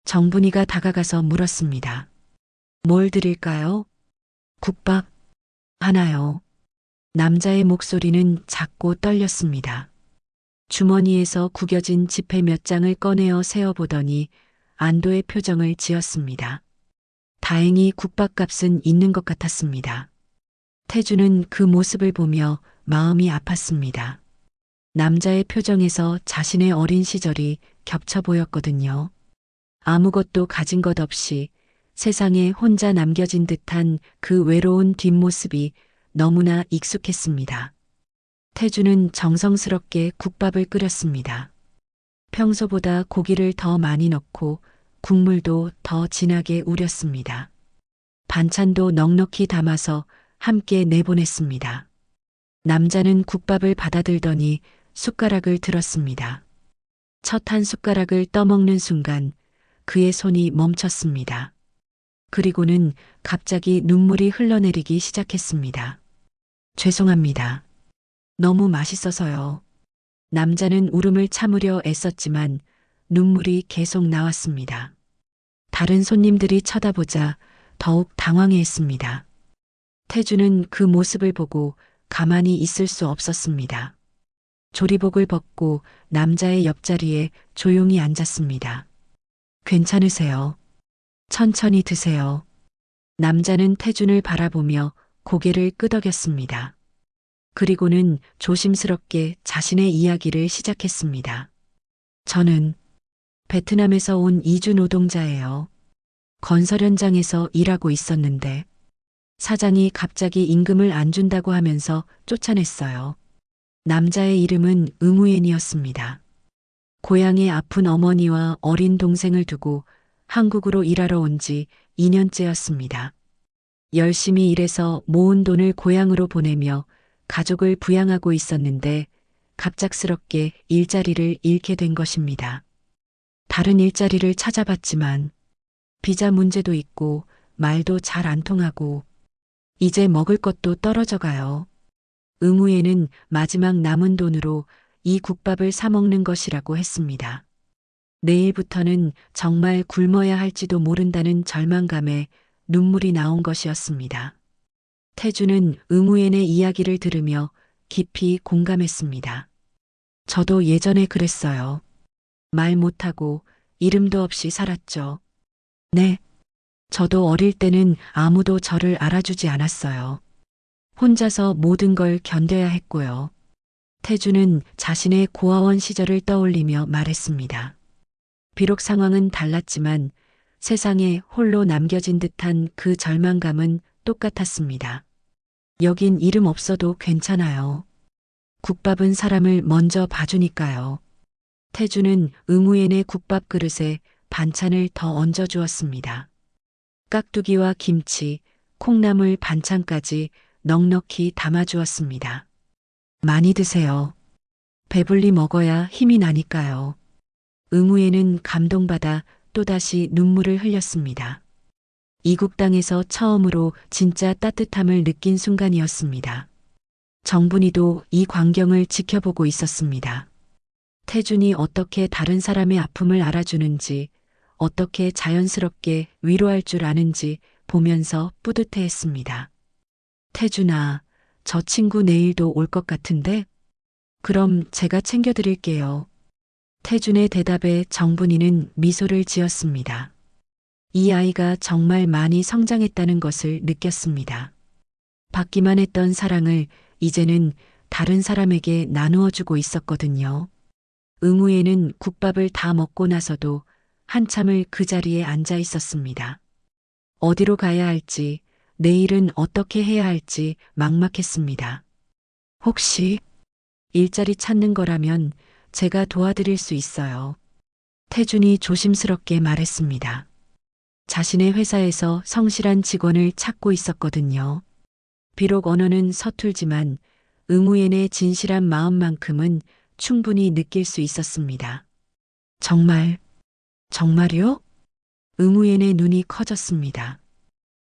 정분이가 다가가서 물었습니다. 뭘 드릴까요? 국밥 하나요. 남자의 목소리는 작고 떨렸습니다. 주머니에서 구겨진 지폐 몇 장을 꺼내어 세어보더니 안도의 표정을 지었습니다. 다행히 국밥값은 있는 것 같았습니다. 태주는 그 모습을 보며 마음이 아팠습니다. 남자의 표정에서 자신의 어린 시절이 겹쳐 보였거든요. 아무것도 가진 것 없이 세상에 혼자 남겨진 듯한 그 외로운 뒷모습이 너무나 익숙했습니다. 태주는 정성스럽게 국밥을 끓였습니다. 평소보다 고기를 더 많이 넣고 국물도 더 진하게 우렸습니다. 반찬도 넉넉히 담아서 함께 내보냈습니다. 남자는 국밥을 받아들더니 숟가락을 들었습니다. 첫 한 숟가락을 떠먹는 순간 그의 손이 멈췄습니다. 그리고는 갑자기 눈물이 흘러내리기 시작했습니다. 죄송합니다. 너무 맛있어서요. 남자는 울음을 참으려 애썼지만 눈물이 계속 나왔습니다. 다른 손님들이 쳐다보자 더욱 당황해했습니다. 태주는 그 모습을 보고 가만히 있을 수 없었습니다. 조리복을 벗고 남자의 옆자리에 조용히 앉았습니다. 괜찮으세요? 천천히 드세요. 남자는 태준을 바라보며 고개를 끄덕였습니다. 그리고는 조심스럽게 자신의 이야기를 시작했습니다. 저는 베트남에서 온 이주 노동자예요. 건설 현장에서 일하고 있었는데 사장이 갑자기 임금을 안 준다고 하면서 쫓아냈어요. 남자의 이름은 응우엔이었습니다. 고향에 아픈 어머니와 어린 동생을 두고 한국으로 일하러 온 지 2년째였습니다. 열심히 일해서 모은 돈을 고향으로 보내며 가족을 부양하고 있었는데 갑작스럽게 일자리를 잃게 된 것입니다. 다른 일자리를 찾아봤지만 비자 문제도 있고 말도 잘 안 통하고 이제 먹을 것도 떨어져 가요. 응우에는 마지막 남은 돈으로 이 국밥을 사 먹는 것이라고 했습니다. 내일부터는 정말 굶어야 할지도 모른다는 절망감에 눈물이 나온 것이었습니다. 태주는 응우엔의 이야기를 들으며 깊이 공감했습니다. 저도 예전에 그랬어요. 말 못하고 이름도 없이 살았죠. 네. 저도 어릴 때는 아무도 저를 알아주지 않았어요. 혼자서 모든 걸 견뎌야 했고요. 태주는 자신의 고아원 시절을 떠올리며 말했습니다. 비록 상황은 달랐지만 세상에 홀로 남겨진 듯한 그 절망감은 똑같았습니다. 여긴 이름 없어도 괜찮아요. 국밥은 사람을 먼저 봐주니까요. 태주는 응우엔의 국밥 그릇에 반찬을 더 얹어주었습니다. 깍두기와 김치, 콩나물 반찬까지 넉넉히 담아주었습니다. 많이 드세요. 배불리 먹어야 힘이 나니까요. 응우에는 감동받아 또다시 눈물을 흘렸습니다. 이국 땅에서 처음으로 진짜 따뜻함을 느낀 순간이었습니다. 정분이도 이 광경을 지켜보고 있었습니다. 태준이 어떻게 다른 사람의 아픔을 알아주는지, 어떻게 자연스럽게 위로할 줄 아는지 보면서 뿌듯해했습니다. 태준아, 저 친구 내일도 올 것 같은데? 그럼 제가 챙겨드릴게요. 태준의 대답에 정분이는 미소를 지었습니다. 이 아이가 정말 많이 성장했다는 것을 느꼈습니다. 받기만 했던 사랑을 이제는 다른 사람에게 나누어 주고 있었거든요. 응우에는 국밥을 다 먹고 나서도 한참을 그 자리에 앉아 있었습니다. 어디로 가야 할지, 내일은 어떻게 해야 할지 막막했습니다. 혹시 일자리 찾는 거라면 제가 도와드릴 수 있어요. 태준이 조심스럽게 말했습니다. 자신의 회사에서 성실한 직원을 찾고 있었거든요. 비록 언어는 서툴지만 응우엔의 진실한 마음만큼은 충분히 느낄 수 있었습니다. 정말요? 응우엔의 눈이 커졌습니다.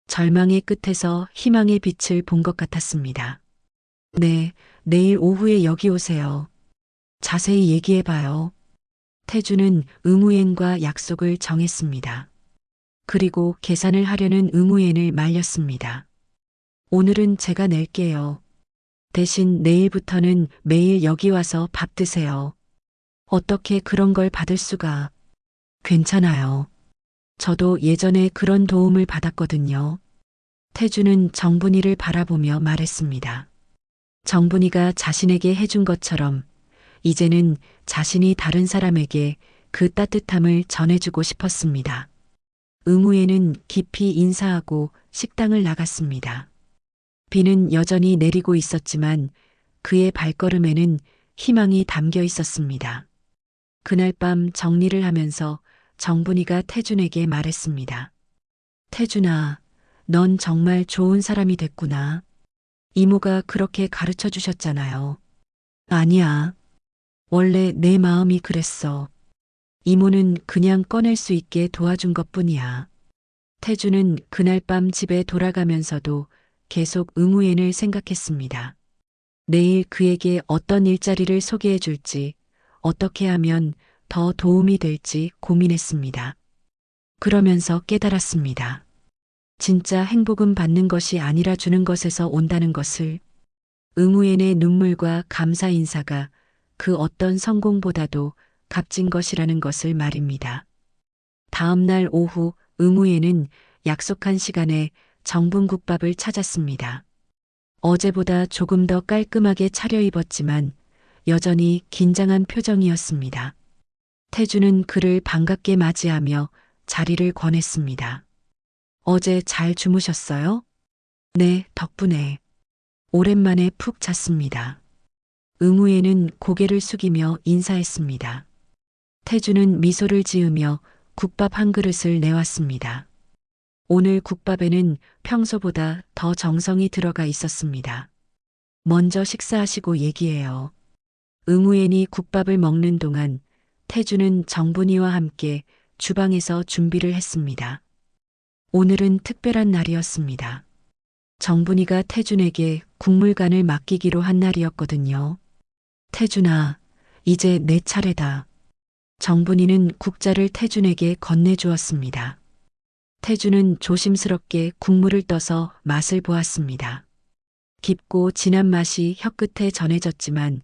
절망의 끝에서 희망의 빛을 본 것 같았습니다. 네, 내일 오후에 여기 오세요. 자세히 얘기해봐요. 태주는 응우엔과 약속을 정했습니다. 그리고 계산을 하려는 응우엔을 말렸습니다. 오늘은 제가 낼게요. 대신 내일부터는 매일 여기 와서 밥 드세요. 어떻게 그런 걸 받을 수가. 괜찮아요. 저도 예전에 그런 도움을 받았거든요. 태주는 정분이를 바라보며 말했습니다. 정분이가 자신에게 해준 것처럼 이제는 자신이 다른 사람에게 그 따뜻함을 전해주고 싶었습니다. 응우에는 깊이 인사하고 식당을 나갔습니다. 비는 여전히 내리고 있었지만 그의 발걸음에는 희망이 담겨 있었습니다. 그날 밤 정리를 하면서 정분이가 태준에게 말했습니다. 태준아, 넌 정말 좋은 사람이 됐구나. 이모가 그렇게 가르쳐 주셨잖아요. 아니야. 원래 내 마음이 그랬어. 이모는 그냥 꺼낼 수 있게 도와준 것뿐이야. 태주는 그날 밤 집에 돌아가면서도 계속 응우엔을 생각했습니다. 내일 그에게 어떤 일자리를 소개해 줄지, 어떻게 하면 더 도움이 될지 고민했습니다. 그러면서 깨달았습니다. 진짜 행복은 받는 것이 아니라 주는 것에서 온다는 것을. 응우엔의 눈물과 감사 인사가 그 어떤 성공보다도 값진 것이라는 것을 말입니다. 다음 날 오후 응우엔은 약속한 시간에 정분국밥을 찾았습니다. 어제보다 조금 더 깔끔하게 차려입었지만 여전히 긴장한 표정이었습니다. 태주는 그를 반갑게 맞이하며 자리를 권했습니다. 어제 잘 주무셨어요? 네, 덕분에. 오랜만에 푹 잤습니다. 응우에는 고개를 숙이며 인사했습니다. 태주는 미소를 지으며 국밥 한 그릇을 내왔습니다. 오늘 국밥에는 평소보다 더 정성이 들어가 있었습니다. 먼저 식사하시고 얘기해요. 응우엔이 국밥을 먹는 동안 태주는 정분이와 함께 주방에서 준비를 했습니다. 오늘은 특별한 날이었습니다. 정분이가 태준에게 국물간을 맡기기로 한 날이었거든요. 태준아, 이제 내 차례다. 정분이는 국자를 태준에게 건네주었습니다. 태준은 조심스럽게 국물을 떠서 맛을 보았습니다. 깊고 진한 맛이 혀끝에 전해졌지만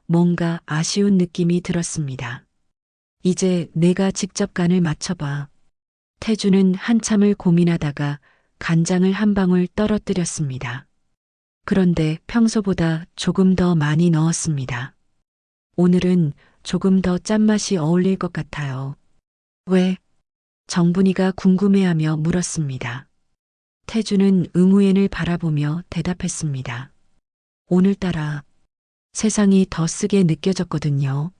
뭔가 아쉬운 느낌이 들었습니다. 이제 내가 직접 간을 맞춰봐. 태준은 한참을 고민하다가 간장을 한 방울 떨어뜨렸습니다. 그런데 평소보다 조금 더 많이 넣었습니다. 오늘은 조금 더 짠맛이 어울릴 것 같아요. 왜? 정분이가 궁금해하며 물었습니다. 태준은 응우엔을 바라보며 대답했습니다. 오늘따라 세상이 더 쓰게 느껴졌거든요.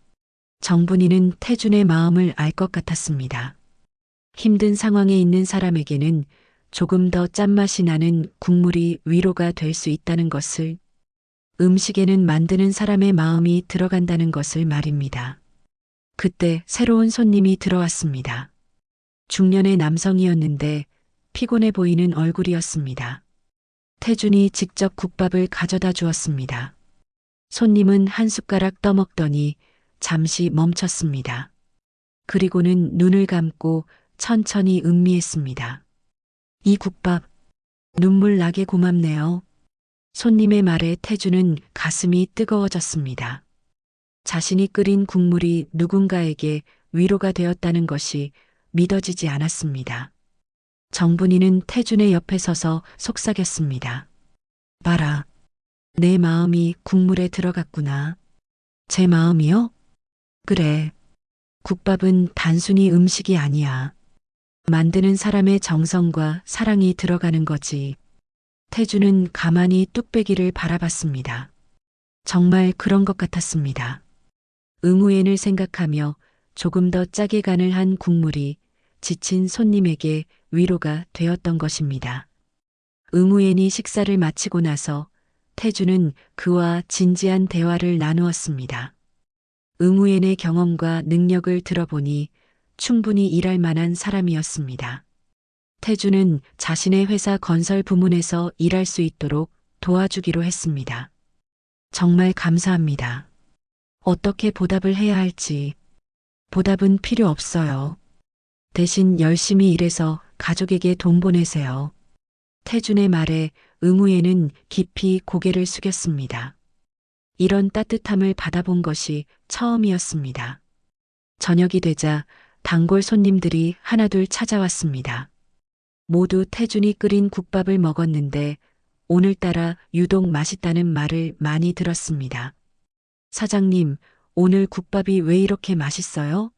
정분이는 태준의 마음을 알 것 같았습니다. 힘든 상황에 있는 사람에게는 조금 더 짠맛이 나는 국물이 위로가 될 수 있다는 것을, 음식에는 만드는 사람의 마음이 들어간다는 것을 말입니다. 그때 새로운 손님이 들어왔습니다. 중년의 남성이었는데 피곤해 보이는 얼굴이었습니다. 태준이 직접 국밥을 가져다 주었습니다. 손님은 한 숟가락 떠먹더니 잠시 멈췄습니다. 그리고는 눈을 감고 천천히 음미했습니다. 이 국밥, 눈물 나게 고맙네요. 손님의 말에 태준은 가슴이 뜨거워졌습니다. 자신이 끓인 국물이 누군가에게 위로가 되었다는 것이 믿어지지 않았습니다. 정분이는 태준의 옆에 서서 속삭였습니다. 봐라, 내 마음이 국물에 들어갔구나. 제 마음이요? 그래. 국밥은 단순히 음식이 아니야. 만드는 사람의 정성과 사랑이 들어가는 거지. 태준은 가만히 뚝배기를 바라봤습니다. 정말 그런 것 같았습니다. 응우엔을 생각하며 조금 더 짜게 간을 한 국물이 지친 손님에게 위로가 되었던 것입니다. 응우엔이 식사를 마치고 나서 태준은 그와 진지한 대화를 나누었습니다. 응우엔의 경험과 능력을 들어보니 충분히 일할 만한 사람이었습니다. 태준은 자신의 회사 건설 부문에서 일할 수 있도록 도와주기로 했습니다. 정말 감사합니다. 어떻게 보답을 해야 할지. 보답은 필요 없어요. 대신 열심히 일해서 가족에게 돈 보내세요. 태준의 말에 응우엔은 깊이 고개를 숙였습니다. 이런 따뜻함을 받아본 것이 처음이었습니다. 저녁이 되자 단골 손님들이 하나둘 찾아왔습니다. 모두 태준이 끓인 국밥을 먹었는데 오늘따라 유독 맛있다는 말을 많이 들었습니다. 사장님, 오늘 국밥이 왜 이렇게 맛있어요?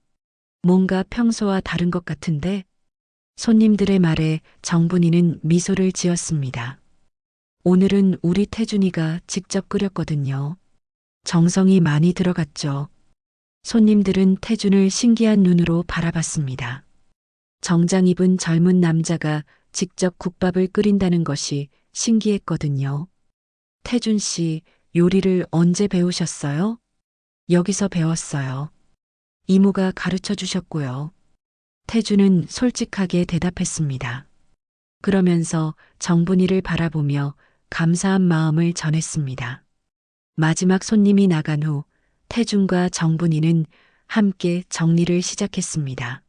뭔가 평소와 다른 것 같은데? 손님들의 말에 정분이는 미소를 지었습니다. 오늘은 우리 태준이가 직접 끓였거든요. 정성이 많이 들어갔죠. 손님들은 태준을 신기한 눈으로 바라봤습니다. 정장 입은 젊은 남자가 직접 국밥을 끓인다는 것이 신기했거든요. 태준 씨, 요리를 언제 배우셨어요? 여기서 배웠어요. 이모가 가르쳐 주셨고요. 태준은 솔직하게 대답했습니다. 그러면서 정분이를 바라보며 감사한 마음을 전했습니다. 마지막 손님이 나간 후 태준과 정분이는 함께 정리를 시작했습니다.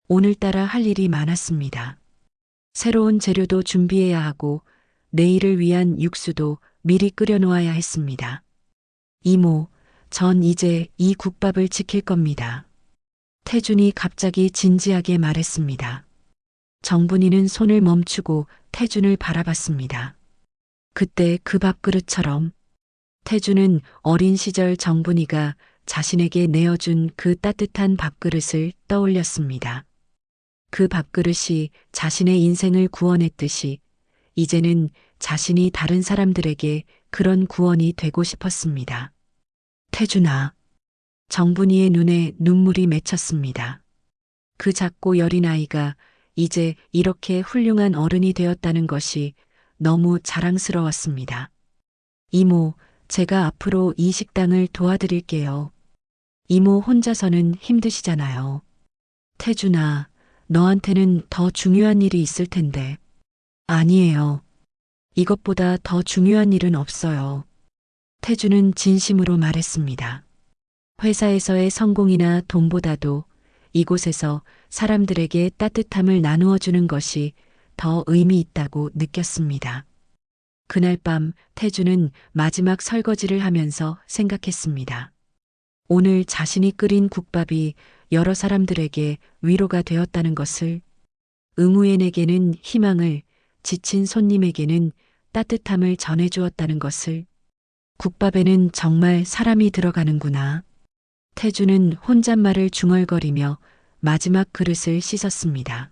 오늘따라 할 일이 많았습니다. 새로운 재료도 준비해야 하고 내일을 위한 육수도 미리 끓여 놓아야 했습니다. 이모, 전 이제 이 국밥을 지킬 겁니다. 태준이 갑자기 진지하게 말했습니다. 정분이는 손을 멈추고 태준을 바라봤습니다. 그때 그 밥그릇처럼 태준은 어린 시절 정분이가 자신에게 내어준 그 따뜻한 밥그릇을 떠올렸습니다. 그 밥그릇이 자신의 인생을 구원했듯이 이제는 자신이 다른 사람들에게 그런 구원이 되고 싶었습니다. 태준아. 정분이의 눈에 눈물이 맺혔습니다. 그 작고 여린 아이가 이제 이렇게 훌륭한 어른이 되었다는 것이 너무 자랑스러웠습니다. 이모, 제가 앞으로 이 식당을 도와드릴게요. 이모 혼자서는 힘드시잖아요. 태준아, 너한테는 더 중요한 일이 있을 텐데. 아니에요. 이것보다 더 중요한 일은 없어요. 태준은 진심으로 말했습니다. 회사에서의 성공이나 돈보다도 이곳에서 사람들에게 따뜻함을 나누어 주는 것이 더 의미 있다고 느꼈습니다. 그날 밤 태준은 마지막 설거지를 하면서 생각했습니다. 오늘 자신이 끓인 국밥이 여러 사람들에게 위로가 되었다는 것을, 응우엔에게는 희망을, 지친 손님에게는 따뜻함을 전해주었다는 것을, 국밥에는 정말 사람이 들어가는구나. 태주는 혼잣말을 중얼거리며 마지막 그릇을 씻었습니다.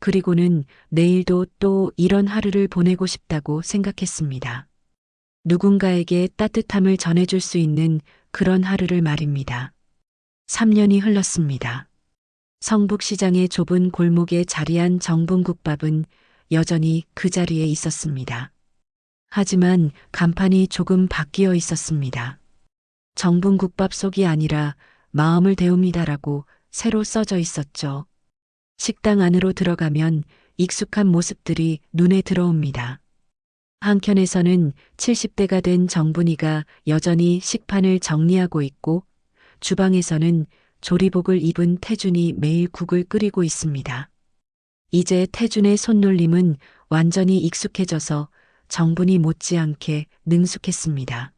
그리고는 내일도 또 이런 하루를 보내고 싶다고 생각했습니다. 누군가에게 따뜻함을 전해줄 수 있는 그런 하루를 말입니다. 3년이 흘렀습니다. 성북시장의 좁은 골목에 자리한 정bun국밥은 여전히 그 자리에 있었습니다. 하지만 간판이 조금 바뀌어 있었습니다. 정bun국밥 속이 아니라 마음을 데웁니다라고 새로 써져 있었죠. 식당 안으로 들어가면 익숙한 모습들이 눈에 들어옵니다. 한켠에서는 70대가 된 정분이가 여전히 식판을 정리하고 있고, 주방에서는 조리복을 입은 태준이 매일 국을 끓이고 있습니다. 이제 태준의 손놀림은 완전히 익숙해져서 정분이 못지않게 능숙했습니다.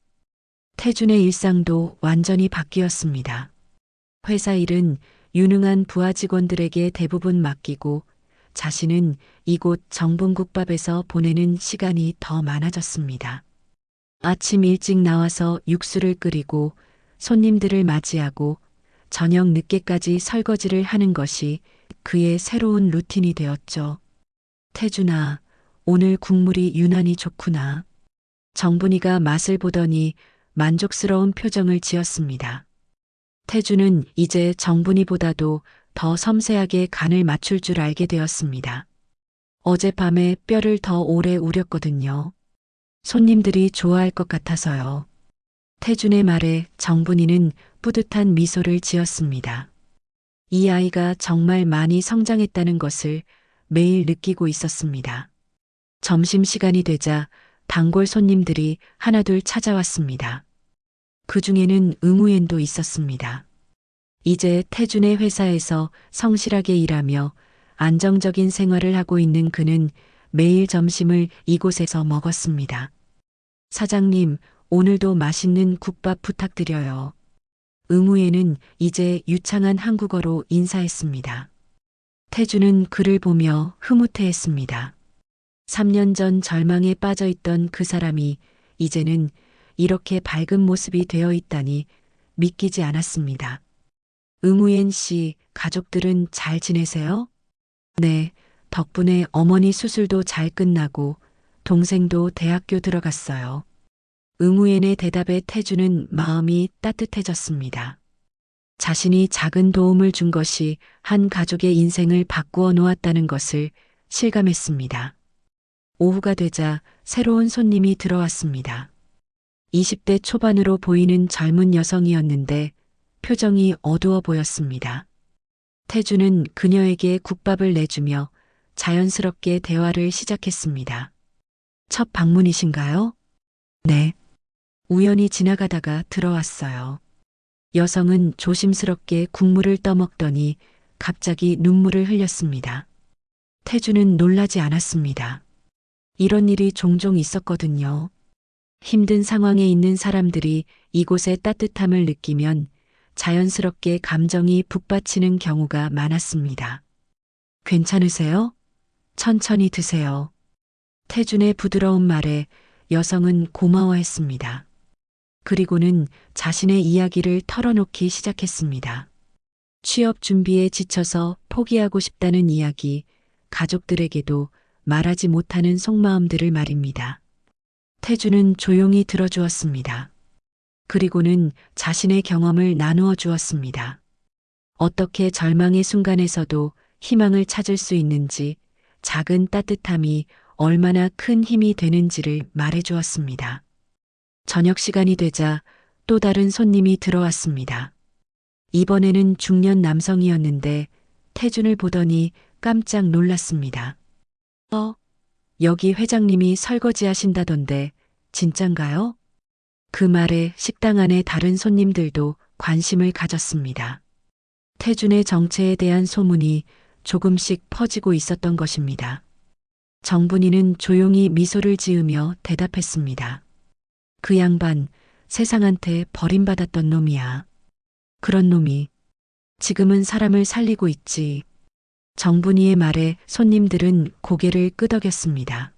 태준의 일상도 완전히 바뀌었습니다. 회사 일은 유능한 부하 직원들에게 대부분 맡기고, 자신은 이곳 정bun국밥에서 보내는 시간이 더 많아졌습니다. 아침 일찍 나와서 육수를 끓이고 손님들을 맞이하고 저녁 늦게까지 설거지를 하는 것이 그의 새로운 루틴이 되었죠. 태준아, 오늘 국물이 유난히 좋구나. 정분이가 맛을 보더니 만족스러운 표정을 지었습니다. 태준은 이제 정분이보다도 더 섬세하게 간을 맞출 줄 알게 되었습니다. 어젯밤에 뼈를 더 오래 우렸거든요. 손님들이 좋아할 것 같아서요. 태준의 말에 정분이는 뿌듯한 미소를 지었습니다. 이 아이가 정말 많이 성장했다는 것을 매일 느끼고 있었습니다. 점심시간이 되자 단골 손님들이 하나둘 찾아왔습니다. 그 중에는 응우엔도 있었습니다. 이제 태준의 회사에서 성실하게 일하며 안정적인 생활을 하고 있는 그는 매일 점심을 이곳에서 먹었습니다. 사장님, 오늘도 맛있는 국밥 부탁드려요. 응우에는 이제 유창한 한국어로 인사했습니다. 태준은 그를 보며 흐뭇해했습니다. 3년 전 절망에 빠져있던 그 사람이 이제는 이렇게 밝은 모습이 되어 있다니 믿기지 않았습니다. 응우엔 씨, 가족들은 잘 지내세요? 네, 덕분에 어머니 수술도 잘 끝나고 동생도 대학교 들어갔어요. 응우엔의 대답에 태준은 마음이 따뜻해졌습니다. 자신이 작은 도움을 준 것이 한 가족의 인생을 바꾸어 놓았다는 것을 실감했습니다. 오후가 되자 새로운 손님이 들어왔습니다. 20대 초반으로 보이는 젊은 여성이었는데 표정이 어두워 보였습니다. 태준은 그녀에게 국밥을 내주며 자연스럽게 대화를 시작했습니다. 첫 방문이신가요? 네. 우연히 지나가다가 들어왔어요. 여성은 조심스럽게 국물을 떠먹더니 갑자기 눈물을 흘렸습니다. 태준은 놀라지 않았습니다. 이런 일이 종종 있었거든요. 힘든 상황에 있는 사람들이 이곳의 따뜻함을 느끼면 자연스럽게 감정이 북받치는 경우가 많았습니다. 괜찮으세요? 천천히 드세요. 태준의 부드러운 말에 여성은 고마워했습니다. 그리고는 자신의 이야기를 털어놓기 시작했습니다. 취업 준비에 지쳐서 포기하고 싶다는 이야기, 가족들에게도 말하지 못하는 속마음들을 말입니다. 태준은 조용히 들어주었습니다. 그리고는 자신의 경험을 나누어 주었습니다. 어떻게 절망의 순간에서도 희망을 찾을 수 있는지, 작은 따뜻함이 얼마나 큰 힘이 되는지를 말해 주었습니다. 저녁 시간이 되자 또 다른 손님이 들어왔습니다. 이번에는 중년 남성이었는데 태준을 보더니 깜짝 놀랐습니다. 여기 회장님이 설거지 하신다던데 진짠가요? 그 말에 식당 안의 다른 손님들도 관심을 가졌습니다. 태준의 정체에 대한 소문이 조금씩 퍼지고 있었던 것입니다. 정분이는 조용히 미소를 지으며 대답했습니다. 그 양반 세상한테 버림받았던 놈이야. 그런 놈이 지금은 사람을 살리고 있지. 정분이의 말에 손님들은 고개를 끄덕였습니다.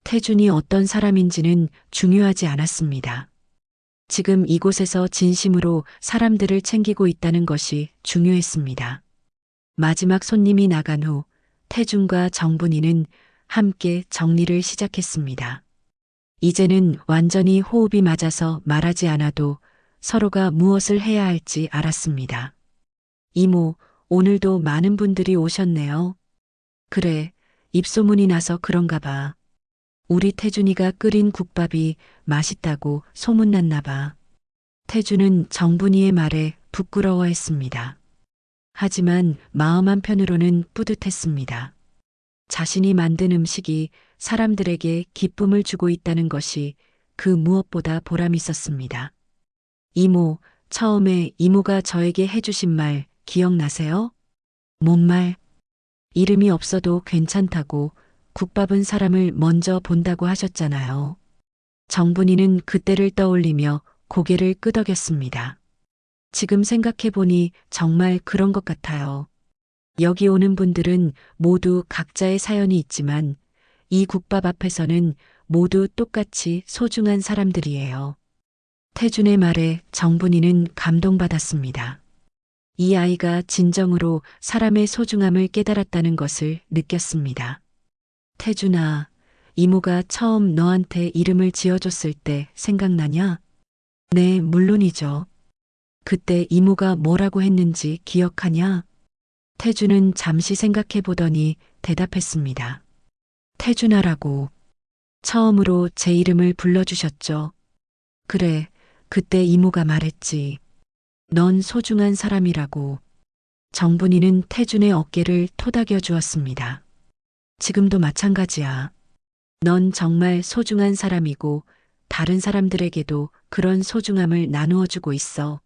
태준이 어떤 사람인지는 중요하지 않았습니다. 지금 이곳에서 진심으로 사람들을 챙기고 있다는 것이 중요했습니다. 마지막 손님이 나간 후 태준과 정분이는 함께 정리를 시작했습니다. 이제는 완전히 호흡이 맞아서 말하지 않아도 서로가 무엇을 해야 할지 알았습니다. 이모, 오늘도 많은 분들이 오셨네요. 그래, 입소문이 나서 그런가 봐. 우리 태준이가 끓인 국밥이 맛있다고 소문났나 봐. 태준은 정분이의 말에 부끄러워했습니다. 하지만 마음 한편으로는 뿌듯했습니다. 자신이 만든 음식이 사람들에게 기쁨을 주고 있다는 것이 그 무엇보다 보람 있었습니다. 이모, 처음에 이모가 저에게 해주신 말 기억나세요? 뭔 말? 이름이 없어도 괜찮다고 국밥은 사람을 먼저 본다고 하셨잖아요. 정분이는 그때를 떠올리며 고개를 끄덕였습니다. 지금 생각해보니 정말 그런 것 같아요. 여기 오는 분들은 모두 각자의 사연이 있지만 이 국밥 앞에서는 모두 똑같이 소중한 사람들이에요. 태준의 말에 정분이는 감동받았습니다. 이 아이가 진정으로 사람의 소중함을 깨달았다는 것을 느꼈습니다. 태준아, 이모가 처음 너한테 이름을 지어줬을 때 생각나냐? 네, 물론이죠. 그때 이모가 뭐라고 했는지 기억하냐? 태준은 잠시 생각해 보더니 대답했습니다. 태준아라고. 처음으로 제 이름을 불러주셨죠. 그래, 그때 이모가 말했지. 넌 소중한 사람이라고. 정분이는 태준의 어깨를 토닥여 주었습니다. 지금도 마찬가지야. 넌 정말 소중한 사람이고 다른 사람들에게도 그런 소중함을 나누어 주고 있어.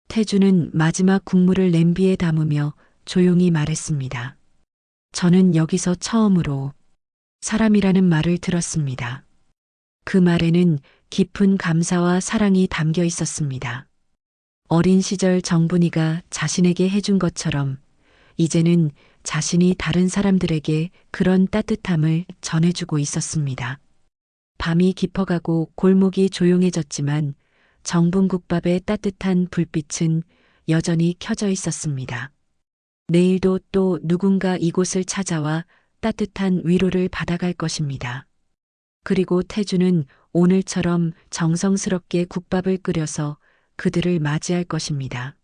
태준은 마지막 국물을 냄비에 담으며 조용히 말했습니다. 저는 여기서 처음으로 사람이라는 말을 들었습니다. 그 말에는 깊은 감사와 사랑이 담겨 있었습니다. 어린 시절 정분이가 자신에게 해준 것처럼 이제는 자신이 다른 사람들에게 그런 따뜻함을 전해주고 있었습니다. 밤이 깊어가고 골목이 조용해졌지만 정분국밥의 따뜻한 불빛은 여전히 켜져 있었습니다. 내일도 또 누군가 이곳을 찾아와 따뜻한 위로를 받아갈 것입니다. 그리고 태준은 오늘처럼 정성스럽게 국밥을 끓여서 그들을 맞이할 것입니다.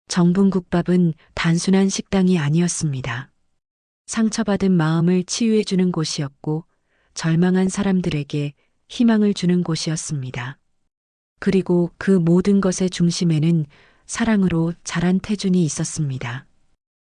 정분국밥은 단순한 식당이 아니었습니다. 상처받은 마음을 치유해주는 곳이었고 절망한 사람들에게 희망을 주는 곳이었습니다. 그리고 그 모든 것의 중심에는 사랑으로 자란 태준이 있었습니다.